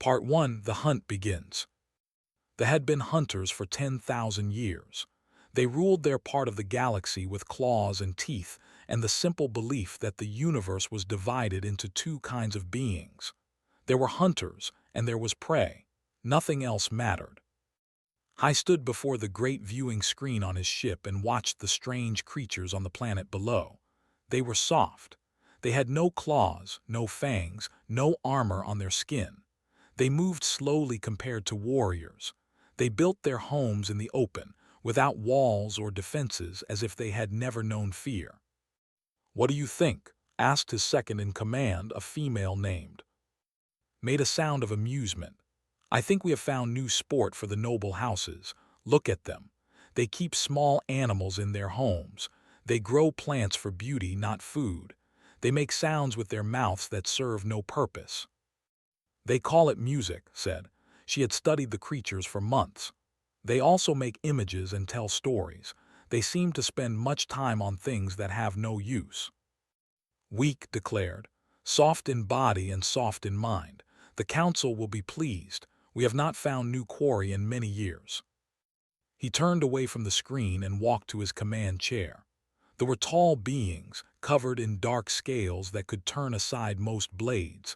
Part 1: The Hunt Begins. They had been hunters for 10,000 years. They ruled their part of the galaxy with claws and teeth and the simple belief that the universe was divided into two kinds of beings. There were hunters and there was prey. Nothing else mattered. I stood before the great viewing screen on his ship and watched the strange creatures on the planet below. They were soft. They had no claws, no fangs, no armor on their skin. They moved slowly compared to warriors. They built their homes in the open, without walls or defenses, as if they had never known fear. "What do you think?" asked his second-in-command, a female named. Made a sound of amusement. "I think we have found new sport for the noble houses. Look at them. They keep small animals in their homes. They grow plants for beauty, not food. They make sounds with their mouths that serve no purpose." "They call it music," said. She had studied the creatures for months. "They also make images and tell stories. They seem to spend much time on things that have no use." Weak declared, "Soft in body and soft in mind. The council will be pleased. We have not found new quarry in many years." He turned away from the screen and walked to his command chair. There were tall beings, covered in dark scales that could turn aside most blades.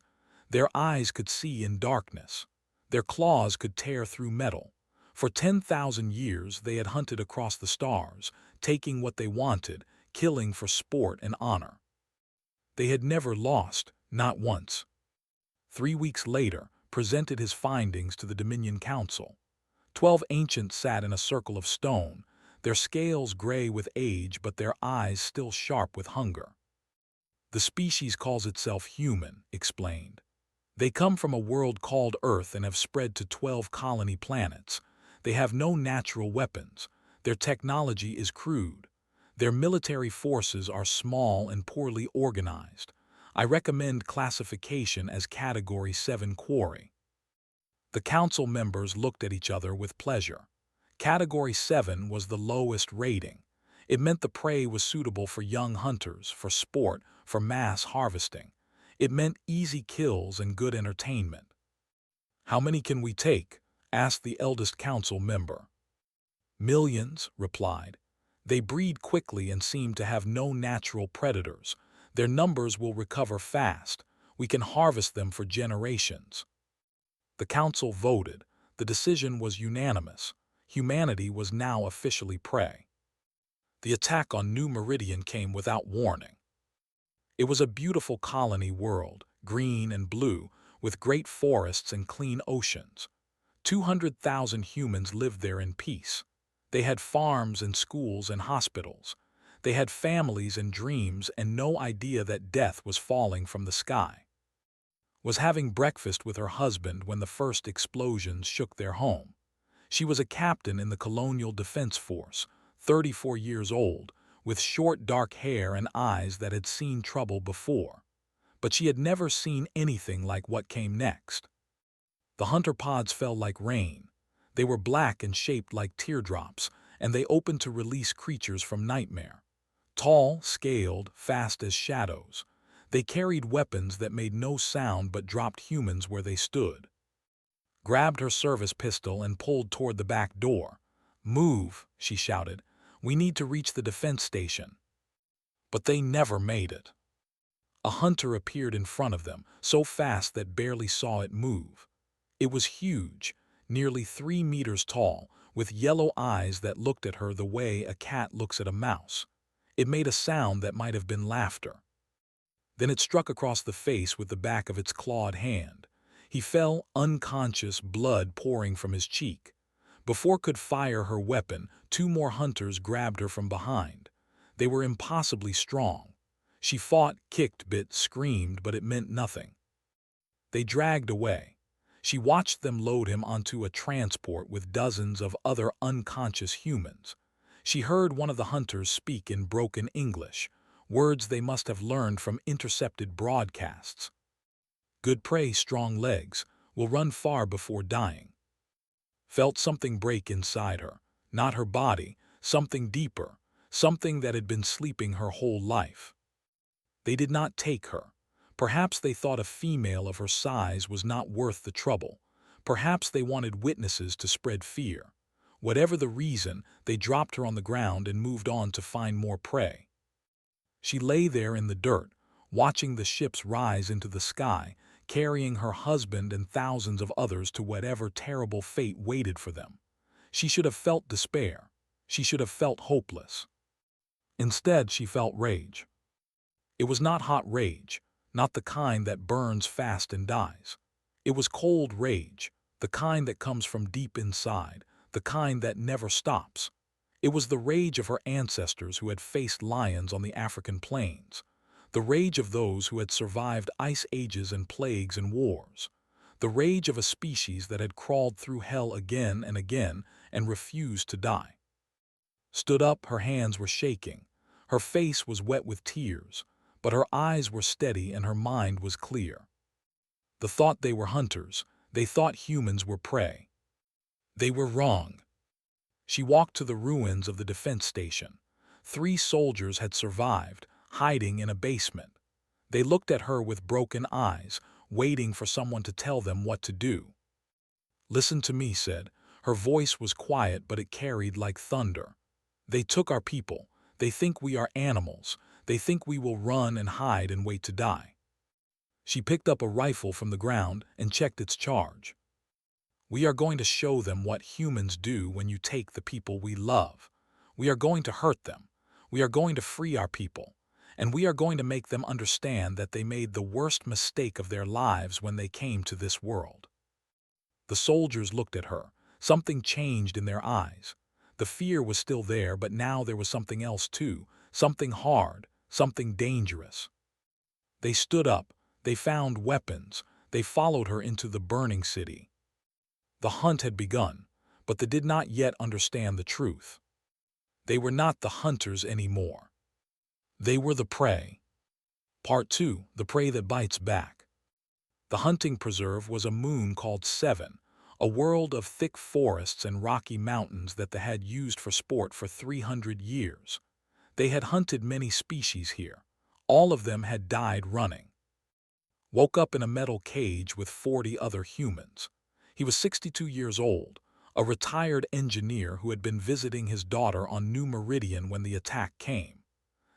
Their eyes could see in darkness. Their claws could tear through metal. For 10,000 years they had hunted across the stars, taking what they wanted, killing for sport and honor. They had never lost, not once. 3 weeks later, presented his findings to the Dominion Council. 12 ancients sat in a circle of stone, their scales gray with age but their eyes still sharp with hunger. "The species calls itself human," explained. "They come from a world called Earth and have spread to 12 colony planets. They have no natural weapons. Their technology is crude. Their military forces are small and poorly organized. I recommend classification as Category 7 Quarry." The council members looked at each other with pleasure. Category 7 was the lowest rating. It meant the prey was suitable for young hunters, for sport, for mass harvesting. It meant easy kills and good entertainment. "How many can we take?" asked the eldest council member. "Millions," replied. "They breed quickly and seem to have no natural predators. Their numbers will recover fast. We can harvest them for generations." The council voted. The decision was unanimous. Humanity was now officially prey. The attack on New Meridian came without warning. It was a beautiful colony world, green and blue, with great forests and clean oceans. 200,000 humans lived there in peace. They had farms and schools and hospitals. They had families and dreams and no idea that death was falling from the sky. Was having breakfast with her husband when the first explosions shook their home. She was a captain in the Colonial Defense Force, 34 years old, with short dark hair and eyes that had seen trouble before. But she had never seen anything like what came next. The hunter pods fell like rain. They were black and shaped like teardrops, and they opened to release creatures from nightmare. Tall, scaled, fast as shadows. They carried weapons that made no sound but dropped humans where they stood. Grabbed her service pistol and pulled toward the back door. "Move," she shouted. "We need to reach the defense station." But they never made it. A hunter appeared in front of them, so fast that barely saw it move. It was huge, nearly 3 meters tall, with yellow eyes that looked at her the way a cat looks at a mouse. It made a sound that might have been laughter. Then it struck across the face with the back of its clawed hand. He fell unconscious, blood pouring from his cheek. Before could fire her weapon, 2 more hunters grabbed her from behind. They were impossibly strong. She fought, kicked, bit, screamed, but it meant nothing. They dragged away. She watched them load him onto a transport with dozens of other unconscious humans. She heard one of the hunters speak in broken English, words they must have learned from intercepted broadcasts. "Good prey, strong legs, will run far before dying." Felt something break inside her, not her body, something deeper, something that had been sleeping her whole life. They did not take her. Perhaps they thought a female of her size was not worth the trouble. Perhaps they wanted witnesses to spread fear. Whatever the reason, they dropped her on the ground and moved on to find more prey. She lay there in the dirt, watching the ships rise into the sky, carrying her husband and thousands of others to whatever terrible fate waited for them. She should have felt despair. She should have felt hopeless. Instead, she felt rage. It was not hot rage, not the kind that burns fast and dies. It was cold rage, the kind that comes from deep inside, the kind that never stops. It was the rage of her ancestors who had faced lions on the African plains, the rage of those who had survived ice ages and plagues and wars, the rage of a species that had crawled through hell again and again and refused to die. Stood up, her hands were shaking, her face was wet with tears, but her eyes were steady and her mind was clear. The thought they were hunters, they thought humans were prey. They were wrong. She walked to the ruins of the defense station. 3 soldiers had survived, hiding in a basement. They looked at her with broken eyes, waiting for someone to tell them what to do. "Listen to me," said. Her voice was quiet, but it carried like thunder. "They took our people. They think we are animals. They think we will run and hide and wait to die." She picked up a rifle from the ground and checked its charge. "We are going to show them what humans do when you take the people we love. We are going to hurt them. We are going to free our people. And we are going to make them understand that they made the worst mistake of their lives when they came to this world." The soldiers looked at her. Something changed in their eyes. The fear was still there, but now there was something else too, something hard, something dangerous. They stood up. They found weapons. They followed her into the burning city. The hunt had begun, but they did not yet understand the truth. They were not the hunters anymore. They were the prey. Part 2, the prey that bites back. The hunting preserve was a moon called Seven, a world of thick forests and rocky mountains that they had used for sport for 300 years. They had hunted many species here. All of them had died running. Woke up in a metal cage with 40 other humans. He was 62 years old, a retired engineer who had been visiting his daughter on New Meridian when the attack came.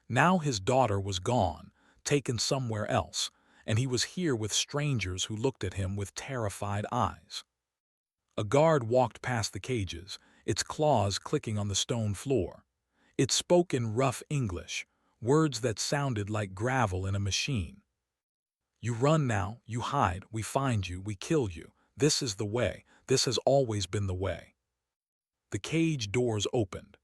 Now his daughter was gone, taken somewhere else, and he was here with strangers who looked at him with terrified eyes. A guard walked past the cages, its claws clicking on the stone floor. It spoke in rough English, words that sounded like gravel in a machine. "You run now, you hide, we find you, we kill you. This is the way, this has always been the way." The cage doors opened.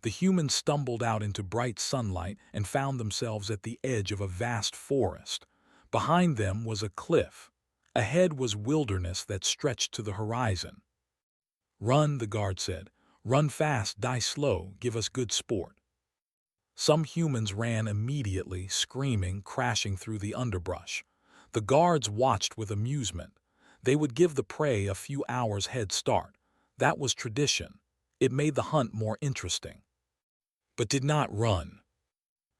The humans stumbled out into bright sunlight and found themselves at the edge of a vast forest. Behind them was a cliff. Ahead was wilderness that stretched to the horizon. "Run," the guard said. "Run fast, die slow, give us good sport." Some humans ran immediately, screaming, crashing through the underbrush. The guards watched with amusement. They would give the prey a few hours' head start. That was tradition. It made the hunt more interesting. But did not run.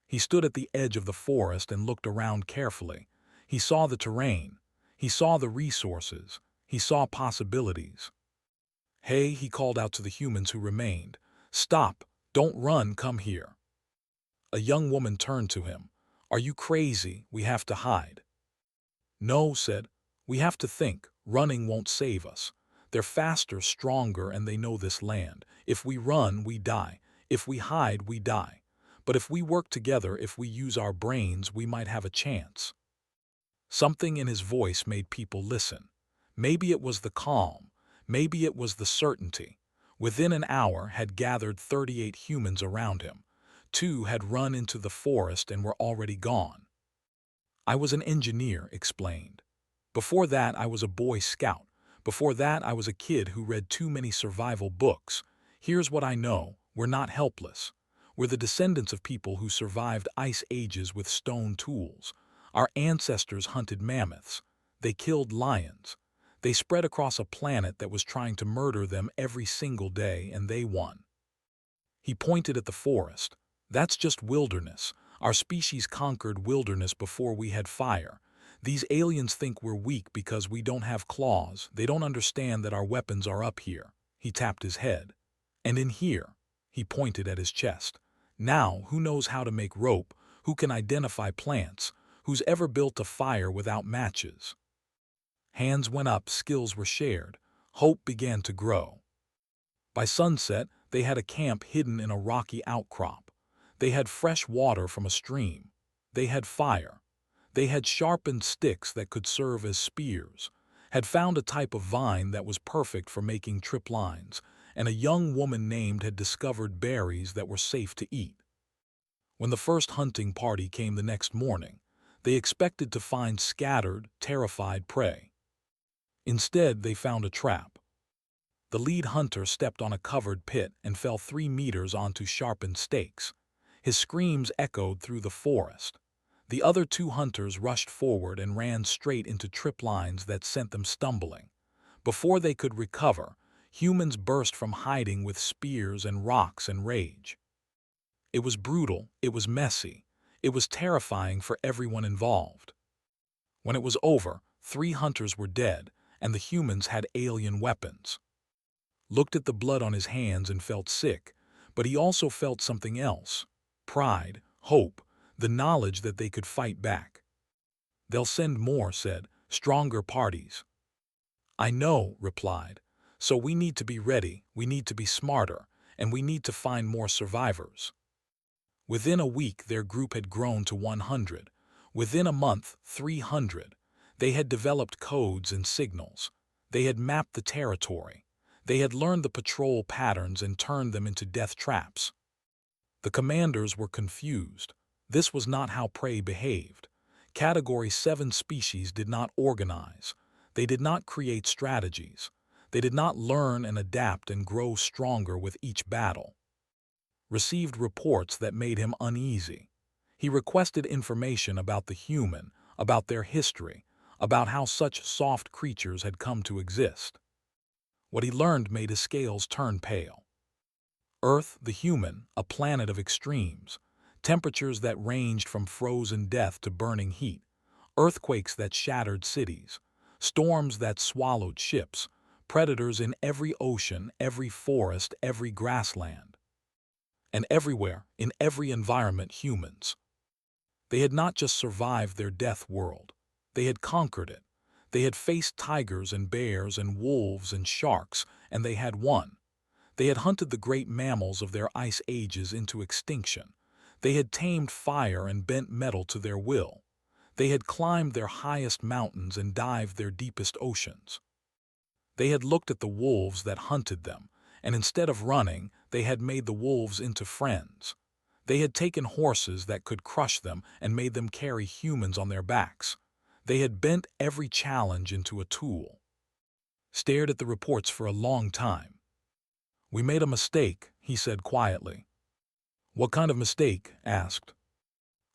He stood at the edge of the forest and looked around carefully. He saw the terrain. He saw the resources. He saw possibilities. "Hey," he called out to the humans who remained. "Stop! Don't run, come here." A young woman turned to him. "Are you crazy? We have to hide." "No," said. "We have to think. Running won't save us. They're faster, stronger, and they know this land. If we run, we die. If we hide, we die. But if we work together, if we use our brains, we might have a chance." Something in his voice made people listen. Maybe it was the calm. Maybe it was the certainty. Within an hour had gathered 38 humans around him. 2 had run into the forest and were already gone. "I was an engineer," explained. "Before that, I was a Boy Scout. Before that, I was a kid who read too many survival books. Here's what I know. We're not helpless. We're the descendants of people who survived ice ages with stone tools. Our ancestors hunted mammoths. They killed lions. They spread across a planet that was trying to murder them every single day, and they won." He pointed at the forest. "That's just wilderness. Our species conquered wilderness before we had fire. These aliens think we're weak because we don't have claws. They don't understand that our weapons are up here. He tapped his head. And in here, he pointed at his chest. Now, who knows how to make rope? Who can identify plants? Who's ever built a fire without matches? Hands went up, skills were shared. Hope began to grow. By sunset, they had a camp hidden in a rocky outcrop. They had fresh water from a stream. They had fire. They had sharpened sticks that could serve as spears, had found a type of vine that was perfect for making trip lines, and a young woman named had discovered berries that were safe to eat. When the first hunting party came the next morning, they expected to find scattered, terrified prey. Instead, they found a trap. The lead hunter stepped on a covered pit and fell 3 meters onto sharpened stakes. His screams echoed through the forest. The other 2 hunters rushed forward and ran straight into trip lines that sent them stumbling. Before they could recover, humans burst from hiding with spears and rocks and rage. It was brutal, it was messy, it was terrifying for everyone involved. When it was over, 3 hunters were dead, and the humans had alien weapons. Looked at the blood on his hands and felt sick, but he also felt something else. Pride, hope, the knowledge that they could fight back. They'll send more, said, stronger parties. I know, replied. So we need to be ready, we need to be smarter, and we need to find more survivors. Within a week, their group had grown to 100. Within a month, 300. They had developed codes and signals. They had mapped the territory. They had learned the patrol patterns and turned them into death traps. The commanders were confused. This was not how prey behaved. Category 7 species did not organize. They did not create strategies. They did not learn and adapt and grow stronger with each battle. Received reports that made him uneasy. He requested information about the human, about their history, about how such soft creatures had come to exist. What he learned made his scales turn pale. Earth, the human, a planet of extremes, temperatures that ranged from frozen death to burning heat, earthquakes that shattered cities, storms that swallowed ships, predators in every ocean, every forest, every grassland. And everywhere, in every environment, humans. They had not just survived their death world, they had conquered it. They had faced tigers and bears and wolves and sharks, and they had won. They had hunted the great mammals of their ice ages into extinction. They had tamed fire and bent metal to their will. They had climbed their highest mountains and dived their deepest oceans. They had looked at the wolves that hunted them, and instead of running, they had made the wolves into friends. They had taken horses that could crush them and made them carry humans on their backs. They had bent every challenge into a tool. Stared at the reports for a long time. We made a mistake, he said quietly. What kind of mistake? Asked.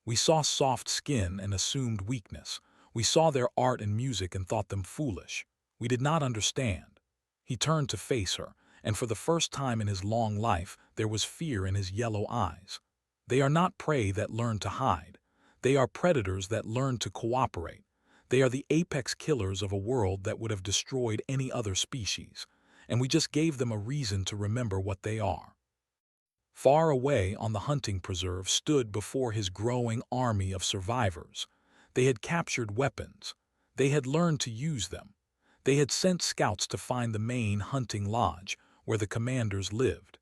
We saw soft skin and assumed weakness. We saw their art and music and thought them foolish. We did not understand. He turned to face her, and for the first time in his long life, there was fear in his yellow eyes. They are not prey that learn to hide. They are predators that learn to cooperate. They are the apex killers of a world that would have destroyed any other species, and we just gave them a reason to remember what they are. Far away on the hunting preserve stood before his growing army of survivors. They had captured weapons. They had learned to use them. They had sent scouts to find the main hunting lodge, where the commanders lived.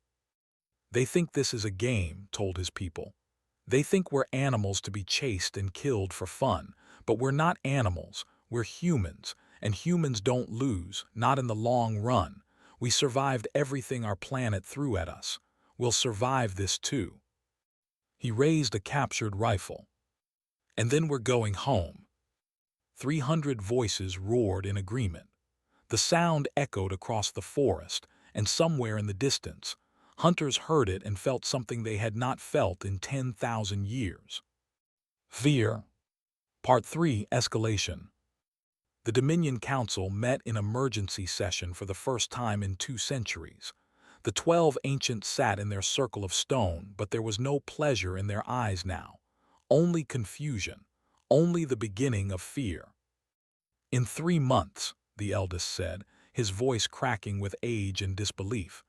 They think this is a game, told his people. They think we're animals to be chased and killed for fun, but we're not animals, we're humans, and humans don't lose, not in the long run. We survived everything our planet threw at us. We'll survive this too. He raised a captured rifle. And then we're going home. 300 voices roared in agreement. The sound echoed across the forest, and somewhere in the distance, hunters heard it and felt something they had not felt in 10,000 years. Fear. Part 3, Escalation. The Dominion Council met in emergency session for the first time in 2 centuries. The 12 ancients sat in their circle of stone, but there was no pleasure in their eyes now. Only confusion. only the beginning of fear. In 3 months, the eldest said, his voice cracking with age and disbelief,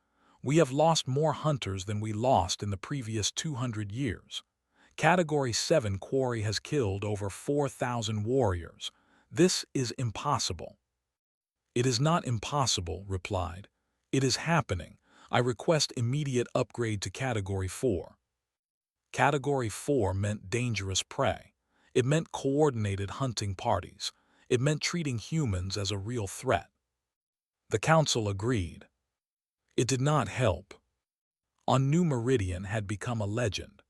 we have lost more hunters than we lost in the previous 200 years. Category 7 Quarry has killed over 4,000 warriors. This is impossible. It is not impossible, replied. It is happening. I request immediate upgrade to Category 4. Category 4 meant dangerous prey. It meant coordinated hunting parties. It meant treating humans as a real threat. The council agreed. It did not help. On New Meridian had become a legend.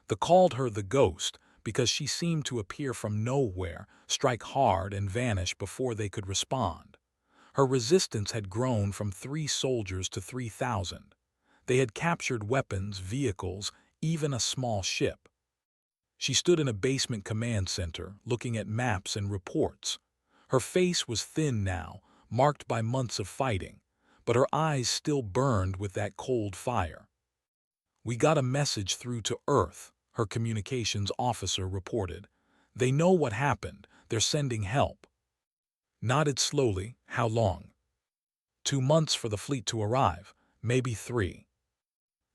They called her the Ghost because she seemed to appear from nowhere, strike hard, and vanish before they could respond. Her resistance had grown from 3 soldiers to 3,000. They had captured weapons, vehicles, even a small ship. She stood in a basement command center, looking at maps and reports. Her face was thin now, marked by months of fighting, but her eyes still burned with that cold fire. We got a message through to Earth, her communications officer reported. They know what happened. They're sending help. Nodded slowly. How long? 2 months for the fleet to arrive, maybe 3.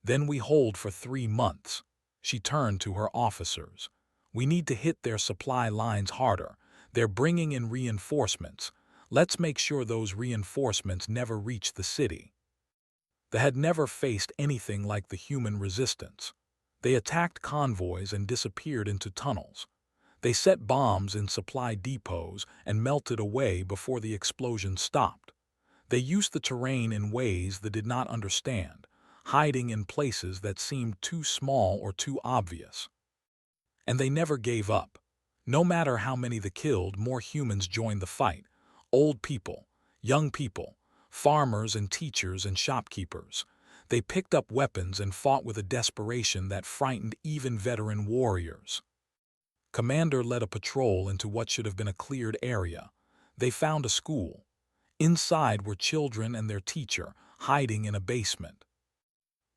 Then we hold for 3 months. She turned to her officers. We need to hit their supply lines harder. They're bringing in reinforcements. Let's make sure those reinforcements never reach the city. They had never faced anything like the human resistance. They attacked convoys and disappeared into tunnels. They set bombs in supply depots and melted away before the explosion stopped. They used the terrain in ways they did not understand, hiding in places that seemed too small or too obvious. And they never gave up. No matter how many they killed, more humans joined the fight. Old people, young people, farmers and teachers and shopkeepers. They picked up weapons and fought with a desperation that frightened even veteran warriors. Commander led a patrol into what should have been a cleared area. They found a school. Inside were children and their teacher, hiding in a basement.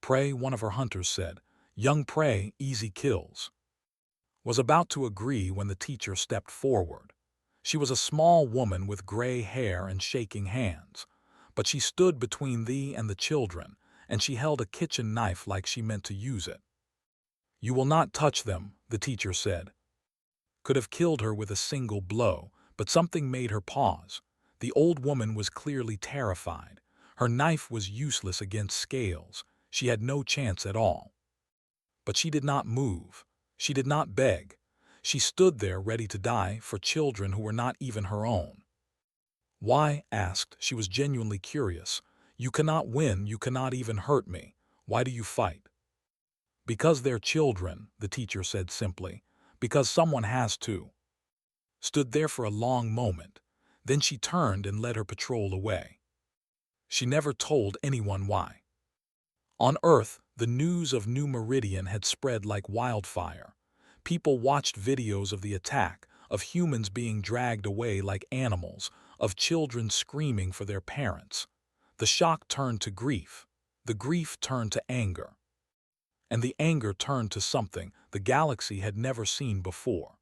Prey, one of her hunters said. Young prey, easy kills. Was about to agree when the teacher stepped forward. She was a small woman with gray hair and shaking hands. But she stood between thee and the children, and she held a kitchen knife like she meant to use it. You will not touch them, the teacher said. Could have killed her with a single blow, but something made her pause. The old woman was clearly terrified. Her knife was useless against scales. She had no chance at all. But she did not move. She did not beg. She stood there ready to die for children who were not even her own. Why? Asked. She was genuinely curious. You cannot win. You cannot even hurt me. Why do you fight? Because they're children, the teacher said simply. Because someone has to. Stood there for a long moment. Then she turned and led her patrol away. She never told anyone why. On Earth, the news of New Meridian had spread like wildfire. People watched videos of the attack, of humans being dragged away like animals, of children screaming for their parents. The shock turned to grief. The grief turned to anger. And the anger turned to something the galaxy had never seen before.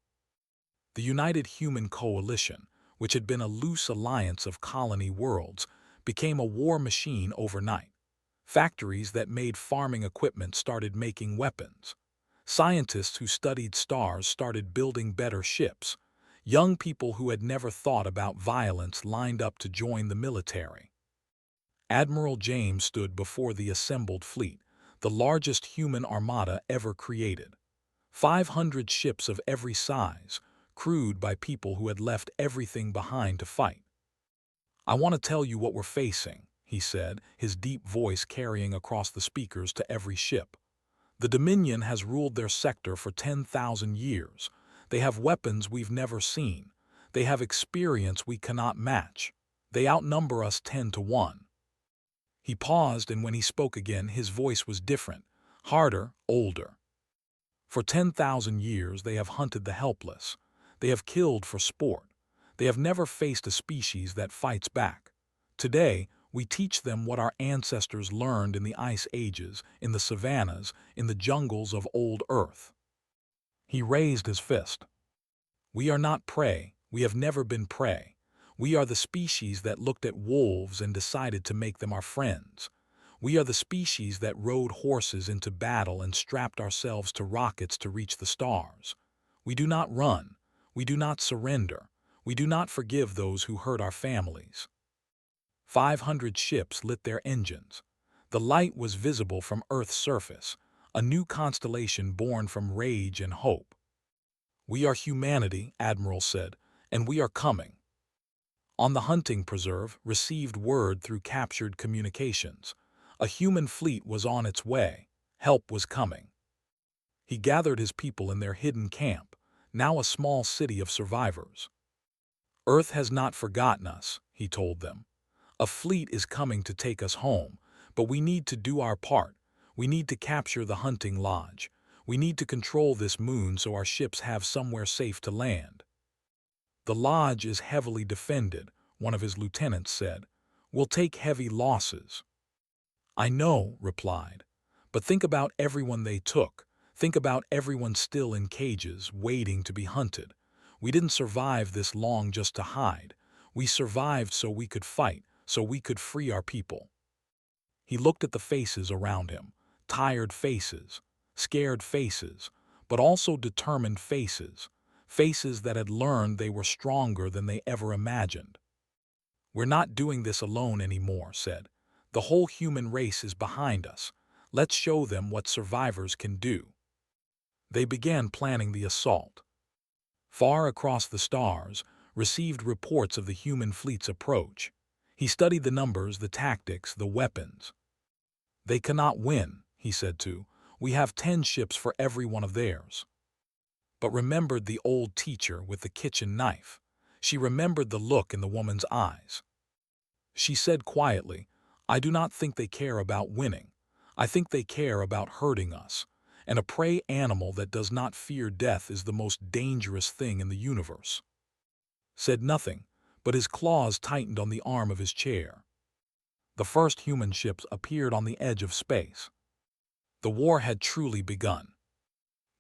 The United Human Coalition, which had been a loose alliance of colony worlds, became a war machine overnight. Factories that made farming equipment started making weapons. Scientists who studied stars started building better ships. Young people who had never thought about violence lined up to join the military. Admiral James stood before the assembled fleet, the largest human armada ever created. 500 ships of every size, crewed by people who had left everything behind to fight. I want to tell you what we're facing, he said, his deep voice carrying across the speakers to every ship. The Dominion has ruled their sector for 10,000 years. They have weapons we've never seen. They have experience we cannot match. They outnumber us 10-1. He paused, and when he spoke again, his voice was different, harder, older. For 10,000 years they have hunted the helpless. They have killed for sport. They have never faced a species that fights back. Today, we teach them what our ancestors learned in the ice ages, in the savannas, in the jungles of old Earth. He raised his fist. We are not prey. We have never been prey. We are the species that looked at wolves and decided to make them our friends. We are the species that rode horses into battle and strapped ourselves to rockets to reach the stars. We do not run. We do not surrender. We do not forgive those who hurt our families. 500 ships lit their engines. The light was visible from Earth's surface, a new constellation born from rage and hope. "We are humanity," Admiral said, "and we are coming." On the hunting preserve, received word through captured communications. A human fleet was on its way. Help was coming. He gathered his people in their hidden camp, now a small city of survivors. "Earth has not forgotten us," he told them. "A fleet is coming to take us home, but we need to do our part. We need to capture the hunting lodge. We need to control this moon so our ships have somewhere safe to land." "The lodge is heavily defended," one of his lieutenants said. "We'll take heavy losses." "I know," replied. "But think about everyone they took. Think about everyone still in cages, waiting to be hunted. We didn't survive this long just to hide. We survived so we could fight, so we could free our people." He looked at the faces around him, tired faces, scared faces, but also determined faces, faces that had learned they were stronger than they ever imagined. "We're not doing this alone anymore," said. "The whole human race is behind us. Let's show them what survivors can do." They began planning the assault. Far across the stars, received reports of the human fleet's approach. He studied the numbers, the tactics, the weapons. "They cannot win," he said too. "We have 10 ships for every one of theirs." But remembered the old teacher with the kitchen knife. She remembered the look in the woman's eyes. She said quietly, "I do not think they care about winning. I think they care about hurting us. And a prey animal that does not fear death is the most dangerous thing in the universe." Said nothing, but his claws tightened on the arm of his chair. The first human ships appeared on the edge of space. The war had truly begun.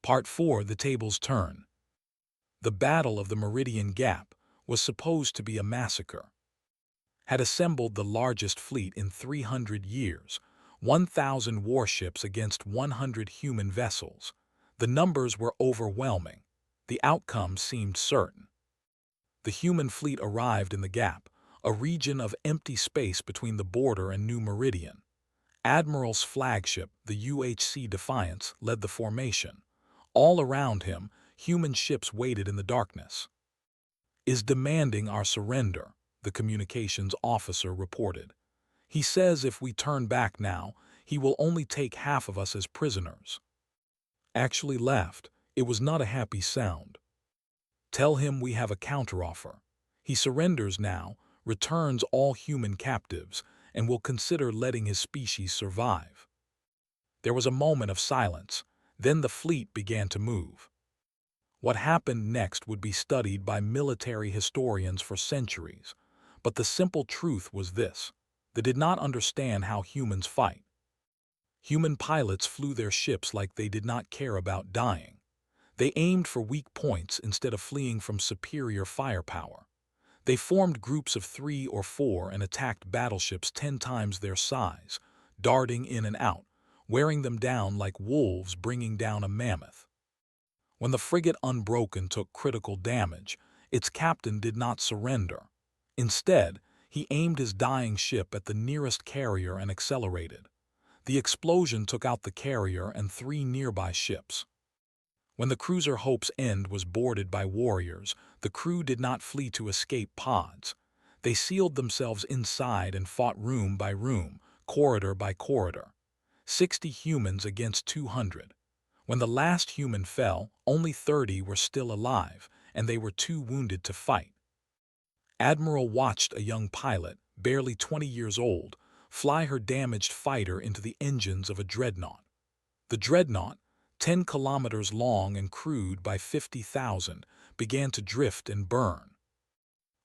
Part 4: The Tables Turn. The Battle of the Meridian Gap was supposed to be a massacre. Had assembled the largest fleet in 300 years, 1,000 warships against 100 human vessels. The numbers were overwhelming. The outcome seemed certain. The human fleet arrived in the gap, a region of empty space between the border and New Meridian. Admiral's flagship, the UHC Defiance, led the formation. All around him, human ships waited in the darkness. "Is demanding our surrender," the communications officer reported. "He says if we turn back now, he will only take half of us as prisoners." Actually laughed. It was not a happy sound. "Tell him we have a counteroffer. He surrenders now, returns all human captives, and will consider letting his species survive." There was a moment of silence. Then the fleet began to move. What happened next would be studied by military historians for centuries, but the simple truth was this: they did not understand how humans fight. Human pilots flew their ships like they did not care about dying. They aimed for weak points instead of fleeing from superior firepower. They formed groups of 3 or 4 and attacked battleships 10 times their size, darting in and out, wearing them down like wolves bringing down a mammoth. When the frigate Unbroken took critical damage, its captain did not surrender. Instead, he aimed his dying ship at the nearest carrier and accelerated. The explosion took out the carrier and 3 nearby ships. When the cruiser Hope's End was boarded by warriors, the crew did not flee to escape pods. They sealed themselves inside and fought room by room, corridor by corridor. 60 humans against 200. When the last human fell, only 30 were still alive, and they were too wounded to fight. Admiral watched a young pilot, barely 20 years old, fly her damaged fighter into the engines of a dreadnought. The dreadnought, 10 kilometers long and crewed by 50,000, began to drift and burn.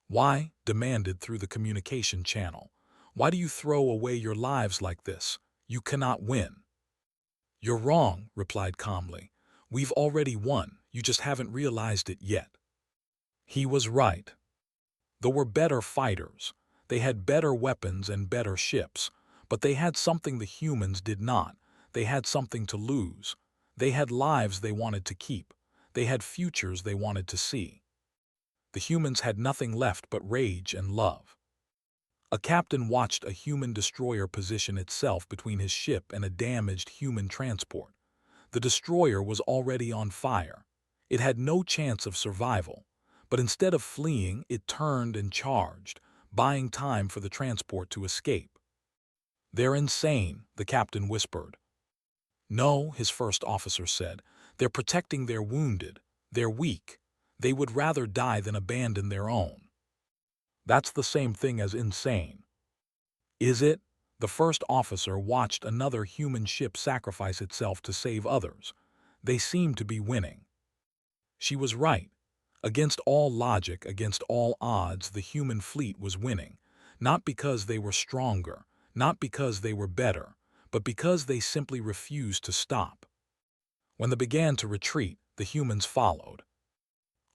"Why?" demanded through the communication channel. "Why do you throw away your lives like this? You cannot win." "You're wrong," replied calmly. "We've already won, you just haven't realized it yet." He was right. There were better fighters. They had better weapons and better ships, but they had something the humans did not. They had something to lose. They had lives they wanted to keep. They had futures they wanted to see. The humans had nothing left but rage and love. A captain watched a human destroyer position itself between his ship and a damaged human transport. The destroyer was already on fire. It had no chance of survival, but instead of fleeing, it turned and charged, buying time for the transport to escape. "They're insane," the captain whispered. "No," his first officer said. "They're protecting their wounded. They're weak. They would rather die than abandon their own." "That's the same thing as insane." "Is it?" The first officer watched another human ship sacrifice itself to save others. They seemed to be winning. She was right. Against all logic, against all odds, the human fleet was winning, not because they were stronger, not because they were better, but because they simply refused to stop. When they began to retreat, the humans followed.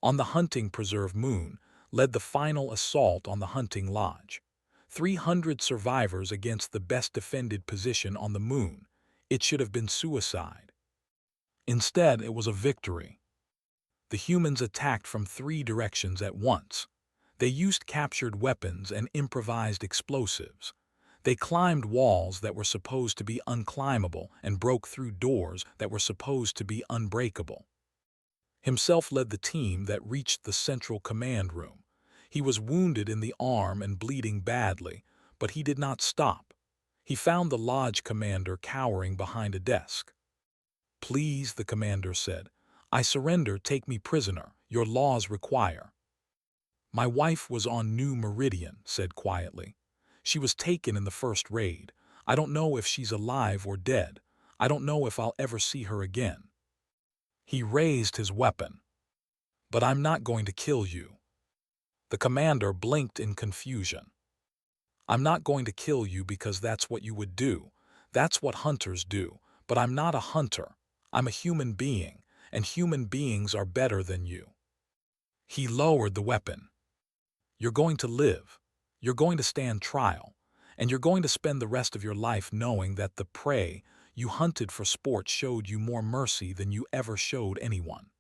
On the hunting preserve Moon led the final assault on the hunting lodge. 300 survivors against the best defended position on the Moon. It should have been suicide. Instead, it was a victory. The humans attacked from 3 directions at once. They used captured weapons and improvised explosives. They climbed walls that were supposed to be unclimbable and broke through doors that were supposed to be unbreakable. Himself led the team that reached the central command room. He was wounded in the arm and bleeding badly, but he did not stop. He found the lodge commander cowering behind a desk. "Please," the commander said, "I surrender, take me prisoner. Your laws require." "My wife was on New Meridian," said quietly. "She was taken in the first raid. I don't know if she's alive or dead. I don't know if I'll ever see her again." He raised his weapon. "But I'm not going to kill you." The commander blinked in confusion. "I'm not going to kill you because that's what you would do. That's what hunters do. But I'm not a hunter. I'm a human being, and human beings are better than you." He lowered the weapon. "You're going to live. You're going to stand trial. And you're going to spend the rest of your life knowing that the prey you hunted for sport showed you more mercy than you ever showed anyone."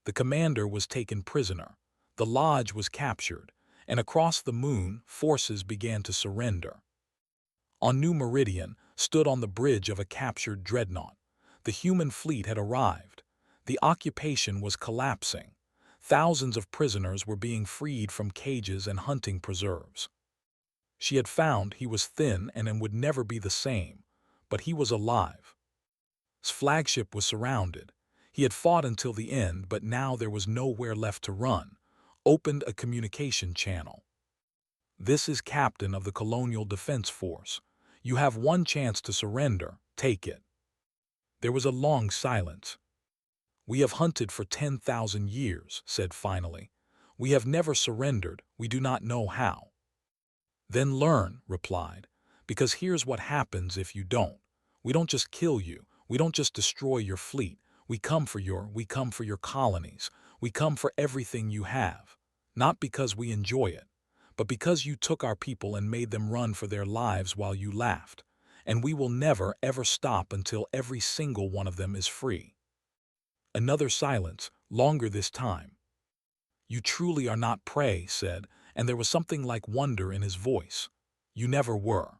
The commander was taken prisoner. The lodge was captured, and across the Moon, forces began to surrender. On New Meridian stood on the bridge of a captured dreadnought. The human fleet had arrived. The occupation was collapsing. Thousands of prisoners were being freed from cages and hunting preserves. She had found he was thin and would never be the same, but he was alive. His flagship was surrounded. He had fought until the end, but now there was nowhere left to run. Opened a communication channel. "This is captain of the Colonial Defense Force. You have one chance to surrender. Take it." There was a long silence. "We have hunted for 10,000 years, said finally. "We have never surrendered. We do not know how." "Then learn," replied, "because here's what happens if you don't. We don't just kill you. We don't just destroy your fleet. We come for your colonies. We come for everything you have. Not because we enjoy it, but because you took our people and made them run for their lives while you laughed. And we will never, ever stop until every single one of them is free." Another silence, longer this time. "You truly are not prey," said, and there was something like wonder in his voice. "You never were."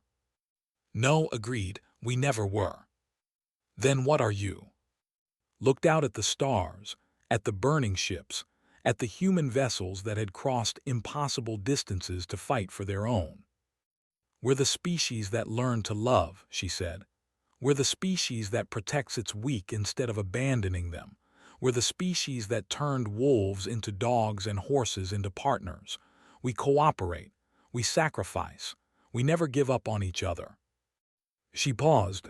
"No," agreed, "we never were." "Then what are you?" Looked out at the stars, at the burning ships, at the human vessels that had crossed impossible distances to fight for their own. "We're the species that learn to love," she said. "We're the species that protects its weak instead of abandoning them. We're the species that turned wolves into dogs and horses into partners. We cooperate. We sacrifice. We never give up on each other." She paused.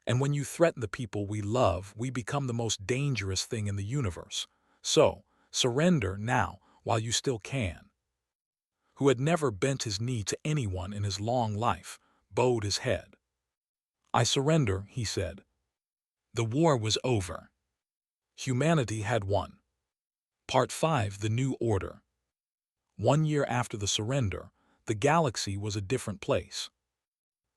"And when you threaten the people we love, we become the most dangerous thing in the universe. So, surrender now while you still can." Who had never bent his knee to anyone in his long life, bowed his head. "I surrender," he said. The war was over. Humanity had won. Part 5: The New Order. 1 year after the surrender, the galaxy was a different place.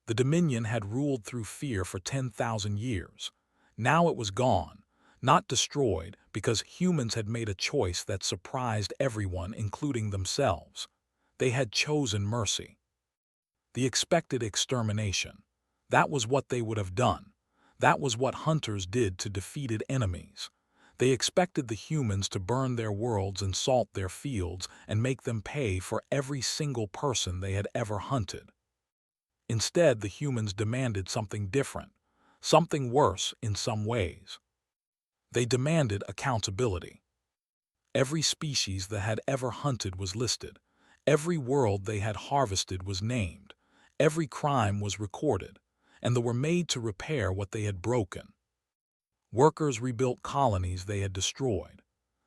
The Dominion had ruled through fear for 10,000 years. Now it was gone, not destroyed, because humans had made a choice that surprised everyone, including themselves. They had chosen mercy. The expected extermination. That was what they would have done. That was what hunters did to defeated enemies. They expected the humans to burn their worlds and salt their fields and make them pay for every single person they had ever hunted. Instead, the humans demanded something different, something worse in some ways. They demanded accountability. Every species that had ever hunted was listed. Every world they had harvested was named. Every crime was recorded, and they were made to repair what they had broken. Workers rebuilt colonies they had destroyed.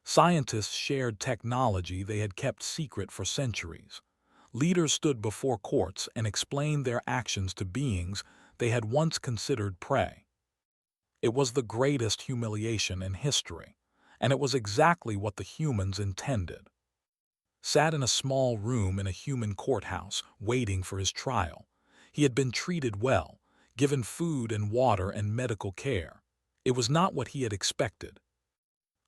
Scientists shared technology they had kept secret for centuries. Leaders stood before courts and explained their actions to beings they had once considered prey. It was the greatest humiliation in history, and it was exactly what the humans intended. Sat in a small room in a human courthouse, waiting for his trial. He had been treated well, given food and water and medical care. It was not what he had expected.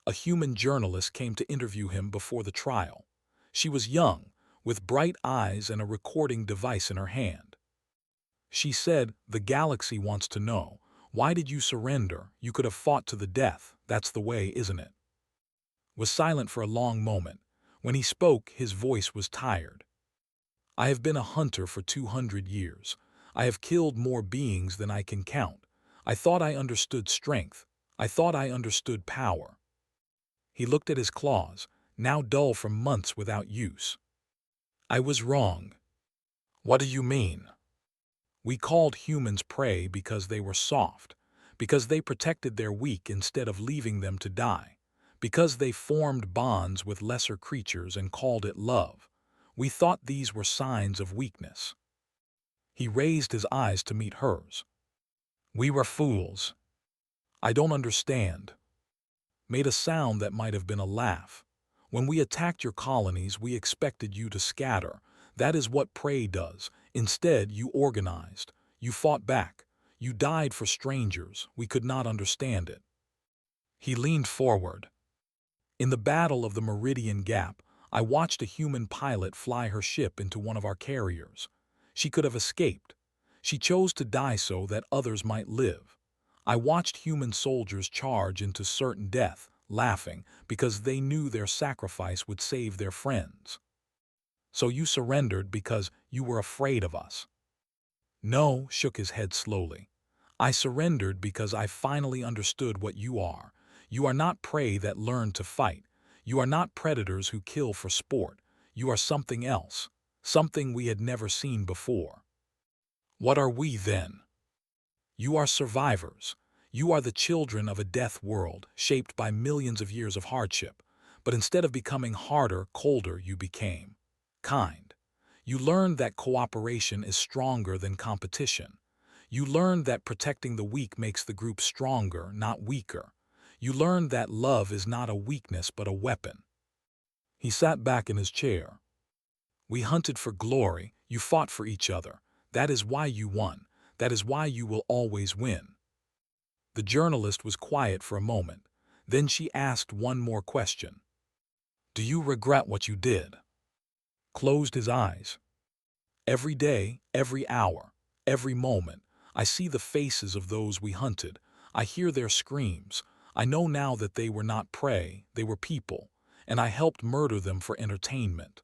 A human journalist came to interview him before the trial. She was young, with bright eyes and a recording device in her hand. She said, "The galaxy wants to know, why did you surrender? You could have fought to the death. That's the way, isn't it?" Was silent for a long moment. When he spoke, his voice was tired. "I have been a hunter for 200 years. I have killed more beings than I can count. I thought I understood strength. I thought I understood power." He looked at his claws, now dull from months without use. "I was wrong." "What do you mean?" "We called humans prey because they were soft, because they protected their weak instead of leaving them to die, because they formed bonds with lesser creatures and called it love. We thought these were signs of weakness." He raised his eyes to meet hers. "We were fools." "I don't understand." Made a sound that might have been a laugh. "When we attacked your colonies, we expected you to scatter. That is what prey does. Instead, you organized. You fought back. You died for strangers. We could not understand it." He leaned forward. "In the Battle of the Meridian Gap, I watched a human pilot fly her ship into one of our carriers. She could have escaped. She chose to die so that others might live. I watched human soldiers charge into certain death, laughing, because they knew their sacrifice would save their friends." "So you surrendered because you were afraid of us?" "No," shook his head slowly. "I surrendered because I finally understood what you are. You are not prey that learn to fight. You are not predators who kill for sport. You are something else, something we had never seen before." "What are we then?" "You are survivors. You are the children of a death world, shaped by millions of years of hardship. But instead of becoming harder, colder, you became kind. You learned that cooperation is stronger than competition. You learned that protecting the weak makes the group stronger, not weaker. You learned that love is not a weakness but a weapon." He sat back in his chair. "We hunted for glory. You fought for each other. That is why you won. That is why you will always win." The journalist was quiet for a moment. Then she asked one more question. "Do you regret what you did?" Closed his eyes. "Every day, every hour, every moment, I see the faces of those we hunted. I hear their screams. I know now that they were not prey, they were people, and I helped murder them for entertainment."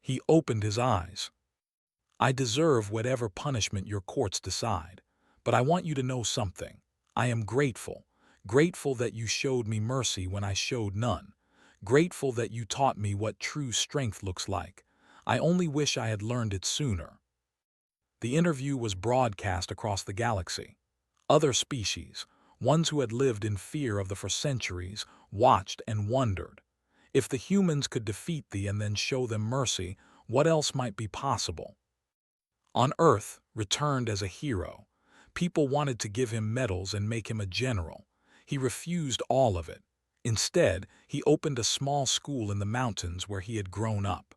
He opened his eyes. "I deserve whatever punishment your courts decide, but I want you to know something. I am grateful, grateful that you showed me mercy when I showed none, grateful that you taught me what true strength looks like. I only wish I had learned it sooner." The interview was broadcast across the galaxy. Other species, ones who had lived in fear of them for centuries, watched and wondered. If the humans could defeat thee and then show them mercy, what else might be possible? On Earth, returned as a hero. People wanted to give him medals and make him a general. He refused all of it. Instead, he opened a small school in the mountains where he had grown up.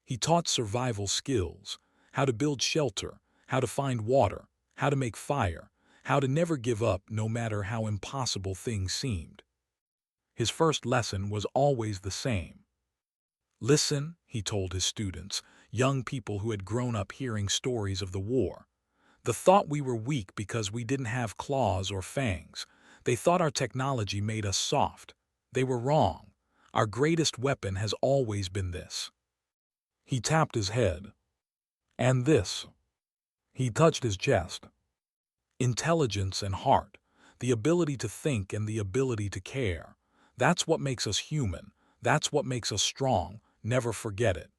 He taught survival skills, how to build shelter, how to find water, how to make fire, how to never give up no matter how impossible things seemed. His first lesson was always the same. Listen, he told his students, young people who had grown up hearing stories of the war. They thought we were weak because we didn't have claws or fangs. They thought our technology made us soft. They were wrong. Our greatest weapon has always been this. He tapped his head. And this. He touched his chest. Intelligence and heart, the ability to think and the ability to care. That's what makes us human. That's what makes us strong. Never forget it.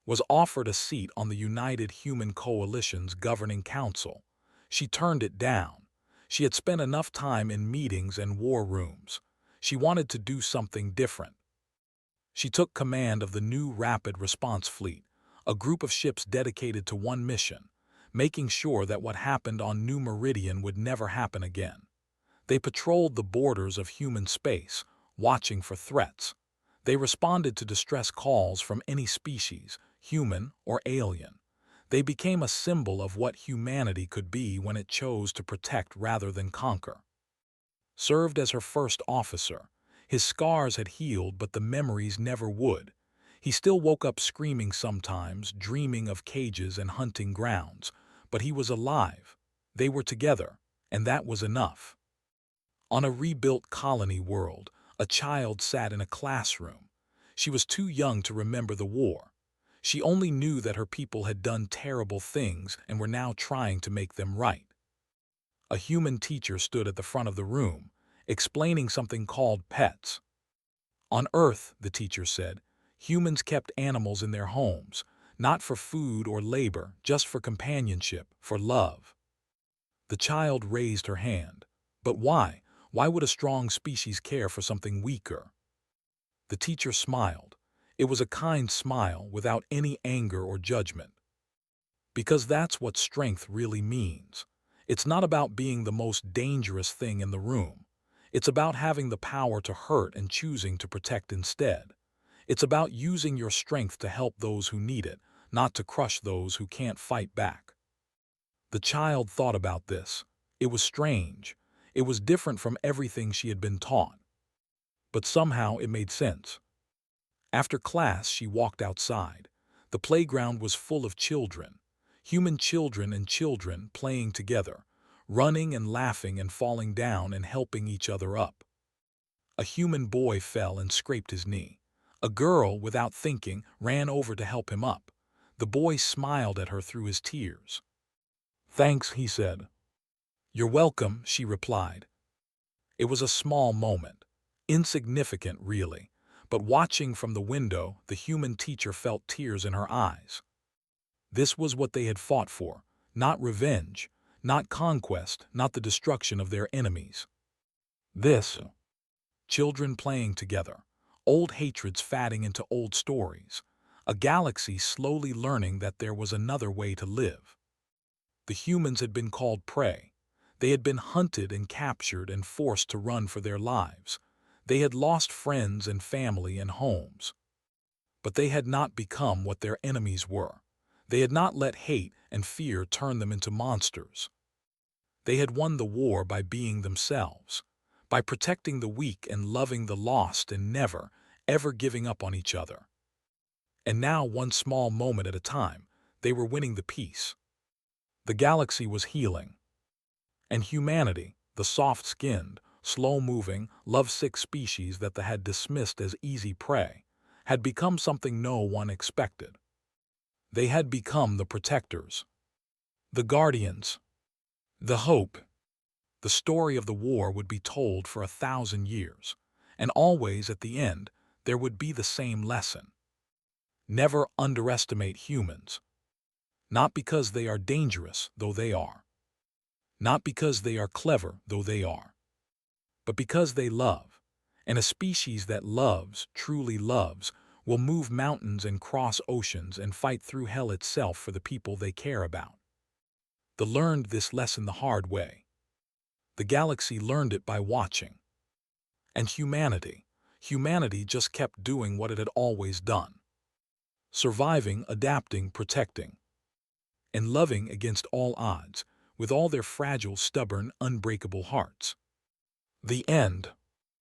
Was offered a seat on the United Human Coalition's governing council. She turned it down. She had spent enough time in meetings and war rooms. She wanted to do something different. She took command of the new Rapid Response Fleet, a group of ships dedicated to one mission, making sure that what happened on New Meridian would never happen again. They patrolled the borders of human space, watching for threats. They responded to distress calls from any species, human or alien. They became a symbol of what humanity could be when it chose to protect rather than conquer. Served as her first officer, his scars had healed, but the memories never would. He still woke up screaming sometimes, dreaming of cages and hunting grounds, but he was alive. They were together, and that was enough. On a rebuilt colony world, a child sat in a classroom. She was too young to remember the war. She only knew that her people had done terrible things and were now trying to make them right. A human teacher stood at the front of the room, explaining something called pets. On Earth, the teacher said, humans kept animals in their homes, not for food or labor, just for companionship, for love. The child raised her hand. But why? Why would a strong species care for something weaker? The teacher smiled. It was a kind smile without any anger or judgment. Because that's what strength really means. It's not about being the most dangerous thing in the room. It's about having the power to hurt and choosing to protect instead. It's about using your strength to help those who need it, not to crush those who can't fight back. The child thought about this. It was strange. It was different from everything she had been taught. But somehow it made sense. After class, she walked outside. The playground was full of children, human children and children playing together, running and laughing and falling down and helping each other up. A human boy fell and scraped his knee. A girl, without thinking, ran over to help him up. The boy smiled at her through his tears. "Thanks," he said. "You're welcome," she replied. It was a small moment. Insignificant, really. But watching from the window, the human teacher felt tears in her eyes. This was what they had fought for. Not revenge, not conquest, not the destruction of their enemies. This. Children playing together. Old hatreds fatting into old stories. A galaxy slowly learning that there was another way to live. The humans had been called prey. They had been hunted and captured and forced to run for their lives. They had lost friends and family and homes. But they had not become what their enemies were. They had not let hate and fear turn them into monsters. They had won the war by being themselves, by protecting the weak and loving the lost and never, ever giving up on each other. And now, one small moment at a time, they were winning the peace. The galaxy was healing. And humanity, the soft-skinned, slow-moving, lovesick species that they had dismissed as easy prey, had become something no one expected. They had become the protectors, the guardians, the hope. The story of the war would be told for 1,000 years, and always at the end there would be the same lesson. Never underestimate humans. Not because they are dangerous, though they are. Not because they are clever, though they are. But because they love. And a species that loves, truly loves, will move mountains and cross oceans and fight through hell itself for the people they care about. They learned this lesson the hard way. The galaxy learned it by watching. And humanity just kept doing what it had always done. Surviving, adapting, protecting, and loving against all odds, with all their fragile, stubborn, unbreakable hearts. The end.